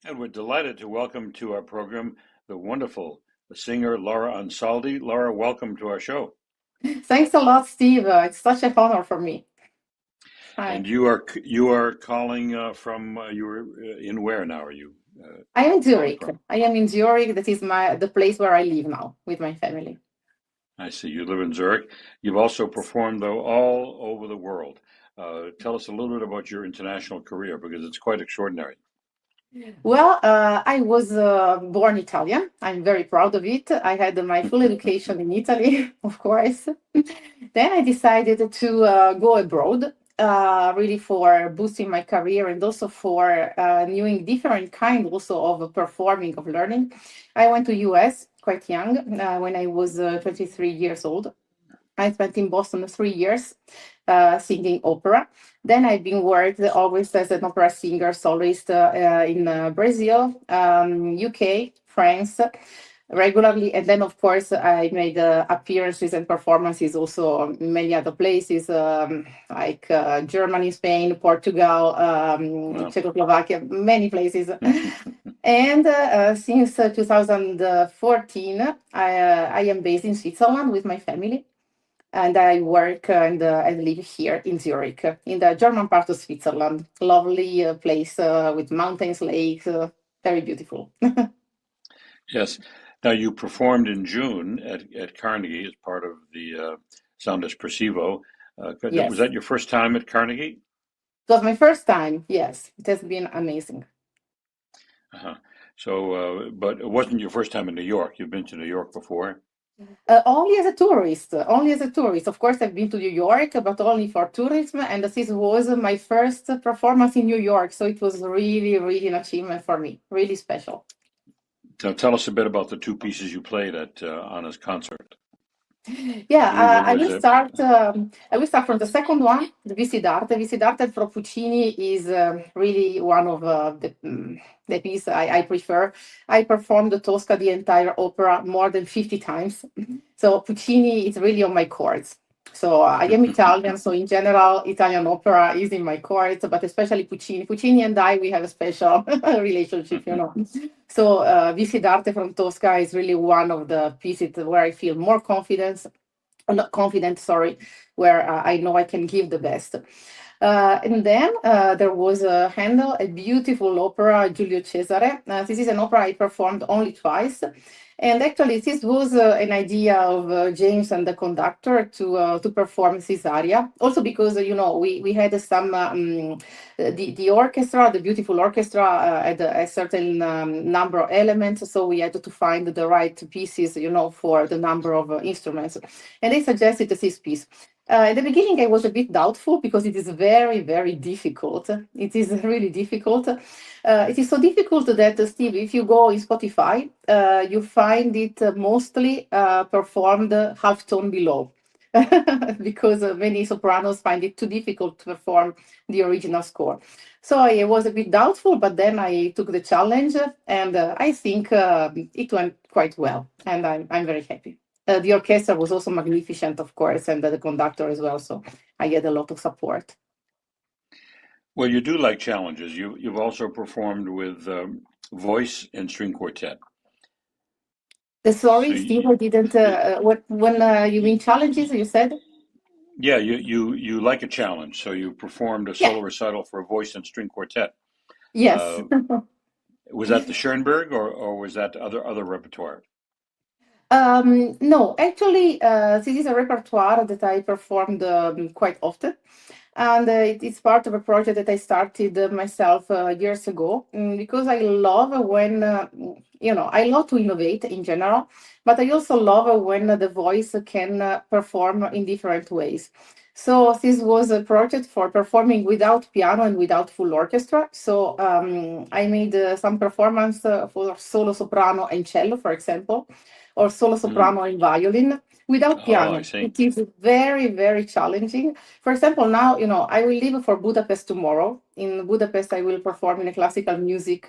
And we're delighted to welcome to our program the wonderful singer Laura Ansaldi. Laura, welcome to our show. Thanks a lot, Steve. It's such an honor for me. And Hi. you are calling from you're in where now? Are you I am in calling Zurich. from? I am in Zurich. That is the place where I live now with my family. I see you live in Zurich. You've also performed though all over the world. Tell us a little bit about your international career because it's quite extraordinary. Well, I was born Italian. I'm very proud of it. I had my full education in Italy, of course. Then I decided to go abroad, really for boosting my career and also for knowing different kind also of performing, of learning. I went to US quite young, when I was 23 years old. I spent in Boston 3 years singing opera. Then I've been worked always as an opera singer, soloist in Brazil, UK, France, regularly. And then, of course, I made appearances and performances also in many other places, like Germany, Spain, Portugal, Wow. Czechoslovakia, many places. And since 2014, I am based in Switzerland with my family, and I work and live here in Zurich, in the German part of Switzerland. Lovely place with mountains, lakes, very beautiful. Yes. Now you performed in June at Carnegie as part of the Sound Espressivo. Was Yes, that your first time at Carnegie? it was my first time. Yes, it has been amazing. Uh-huh. So, but it wasn't your first time in New York. You've been to New York before. Only as a tourist, only as a tourist. Of course, I've been to New York, but only for tourism. And this was my first performance in New York. So it was really, really an achievement for me, really special. So tell us a bit about the two pieces you played at Anna's concert. I Yeah, believe it I was will start. I will start from the second one, the Vissi d'arte. Vissi d'arte from Puccini is really one of the piece I prefer. I performed the Tosca, the entire opera, more than 50 times. So Puccini is really on my chords. So I am Italian, so in general, Italian opera is in my chords, but especially Puccini. Puccini and I, we have a special relationship. So Vissi d'arte from Tosca is really one of the pieces where I feel more confidence, not confident, sorry, where I know I can give the best. And then there was Handel, a beautiful opera, Giulio Cesare. This is an opera I performed only twice. And actually, this was an idea of James and the conductor to perform this aria. Also because, we had some, the orchestra, the beautiful orchestra, had a certain number of elements. So we had to find the right pieces, for the number of instruments. And they suggested this piece. At the beginning, I was a bit doubtful because it is very, very difficult. It is really difficult. It is so difficult that, Steve, if you go in Spotify, you find it mostly performed half tone below. Because many sopranos find it too difficult to perform the original score. So I was a bit doubtful, but then I took the challenge, and I think it went quite well, and I'm very happy. The orchestra was also magnificent, of course, and the conductor as well. So I had a lot of support. Well, you do like challenges. You've also performed with voice and string quartet. So Sorry, Steve, I didn't. What when you you, mean challenges? You said yeah, you like a challenge. So you performed a yeah, solo recital for a voice and string quartet. yes. Uh, was that the Schoenberg or was that other repertoire? No, actually, this is a repertoire that I performed quite often. And it's part of a project that I started myself years ago, because I love when, I love to innovate in general, but I also love when the voice can perform in different ways. So this was a project for performing without piano and without full orchestra. So I made some performance for solo soprano and cello, for example, or solo Mm. soprano and violin without Oh, I piano. see. It is very, very challenging. For example, now, I will leave for Budapest tomorrow. In Budapest, I will perform in a classical music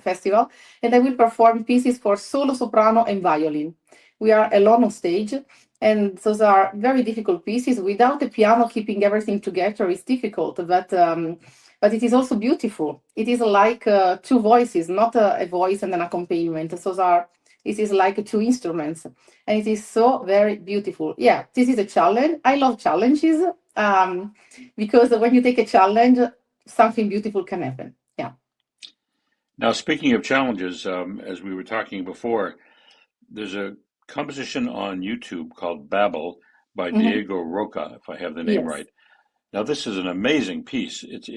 festival, and I will perform pieces for solo soprano and violin. We are alone on stage, And those are very difficult pieces. Without the piano keeping everything together is difficult, but it is also beautiful. It is like two voices, not a voice and an accompaniment. It is like two instruments, and it is so very beautiful. Yeah, this is a challenge. I love challenges because when you take a challenge, something beautiful can happen. Yeah. Now, speaking of challenges, as we were talking before, there's a composition on YouTube called Babel by Mhm. Diego Roca, if I have the name Yes. right. Now, this is an amazing piece. It's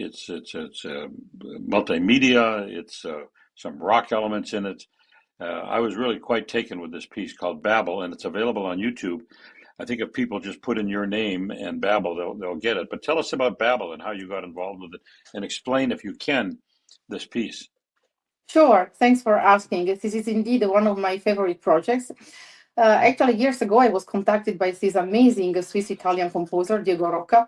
multimedia. It's some rock elements in it. I was really quite taken with this piece called Babel, and it's available on YouTube. I think if people just put in your name and Babel, they'll get it. But tell us about Babel and how you got involved with it, and explain, if you can, this piece. Sure, thanks for asking. This is indeed one of my favorite projects. Actually, years ago, I was contacted by this amazing Swiss-Italian composer, Diego Rocca.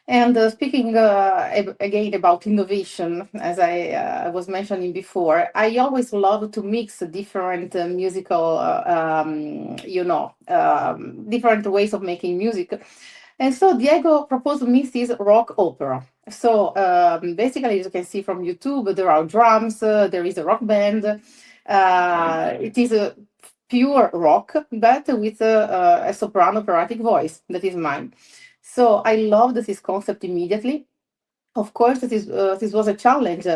And speaking again about innovation, as I was mentioning before, I always love to mix different musical, different ways of making music. And so Diego proposed me this rock opera. So basically, as you can see from YouTube, there are drums, there is a rock band. It is a pure rock, but with a soprano operatic voice. That is mine. So I loved this concept immediately. Of course, this was a challenge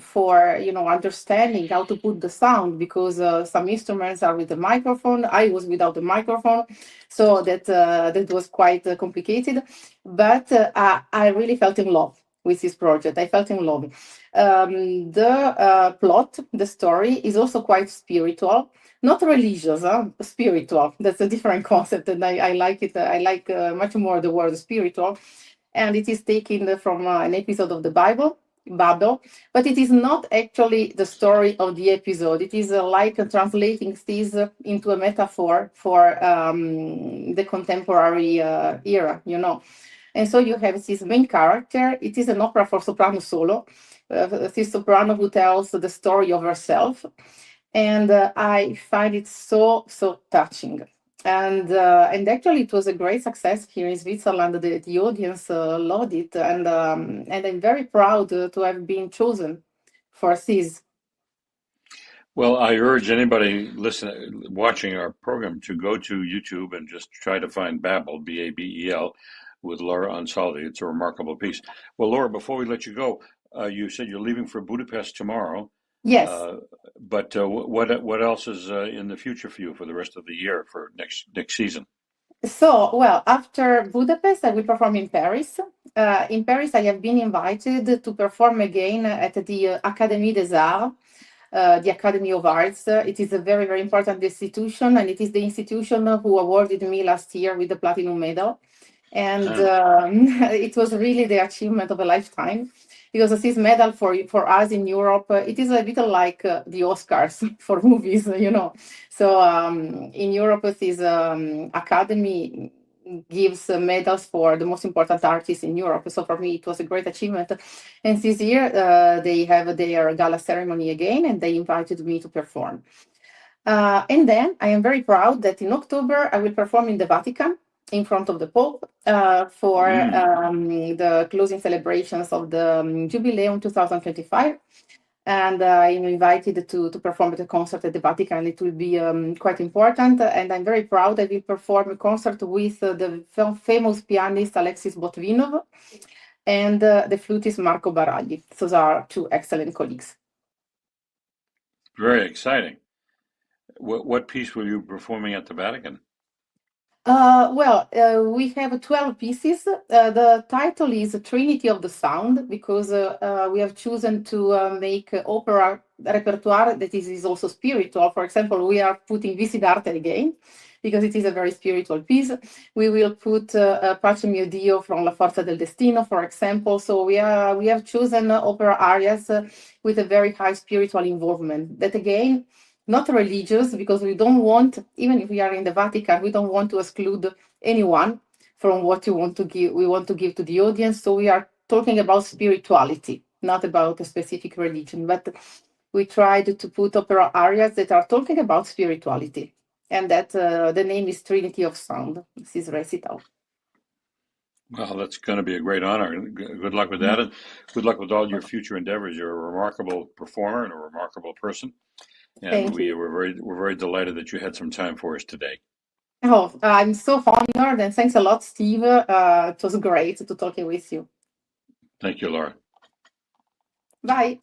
for understanding how to put the sound, because some instruments are with the microphone. I was without the microphone, so that was quite complicated. But I really felt in love with this project. I felt in love. The plot, the story, is also quite spiritual, not religious, spiritual. That's a different concept, and I like it. I like much more the word spiritual, and it is taken from an episode of the Bible, but it is not actually the story of the episode. It is like translating this into a metaphor for the contemporary era. And so you have this main character. It is an opera for soprano solo. This soprano who tells the story of herself, and I find it so touching. And actually, it was a great success here in Switzerland. The audience loved it, and I'm very proud to have been chosen for this. Well, I urge anybody watching our program to go to YouTube and just try to find Babel, Babel, with Laura Ansaldi. It's a remarkable piece. Well, Laura, before we let you go, you said you're leaving for Budapest tomorrow. Yes. Uh, but what else is in the future for you for the rest of the year for next season? So, well, after Budapest, I will perform in Paris. In Paris, I have been invited to perform again at the Académie des Arts, the Academy of Arts. It is a very, very important institution, and it is the institution who awarded me last year with the Platinum Medal. And it was really the achievement of a lifetime, because this medal for us in Europe, it is a bit like the Oscars for movies. So in Europe, this academy gives medals for the most important artists in Europe. So for me, it was a great achievement. And this year, they have their gala ceremony again, and they invited me to perform. And then I am very proud that in October, I will perform in the Vatican in front of the Pope for Mm. the closing celebrations of the Jubileum 2025. And I'm invited to perform at a concert at the Vatican. It will be quite important. And I'm very proud I will perform a concert with the famous pianist Alexis Botvinov and the flutist Marco Baragli. Those are two excellent colleagues. Very exciting. What piece will you be performing at the Vatican? We have 12 pieces. The title is Trinity of the Sound, because we have chosen to make opera repertoire that is also spiritual. For example, we are putting Visi d'Arte again, because it is a very spiritual piece. We will put Pace mio Dio from La Forza del Destino, for example. So we have chosen opera arias with a very high spiritual involvement. That again, not religious, because we don't want, even if we are in the Vatican, we don't want to exclude anyone from what we want to give to the audience. So we are talking about spirituality, not about a specific religion, but we tried to put opera arias that are talking about spirituality. and that the name is Trinity of Sound. This is recital. Well, that's going to be a great honor. Good luck with that, and good luck with all your future endeavors. You're a remarkable performer and a remarkable person, and we're very delighted that you had some time for us today. Oh, I'm so honored, and thanks a lot, Steve. It was great to talk with you. Thank you, Laura. Bye.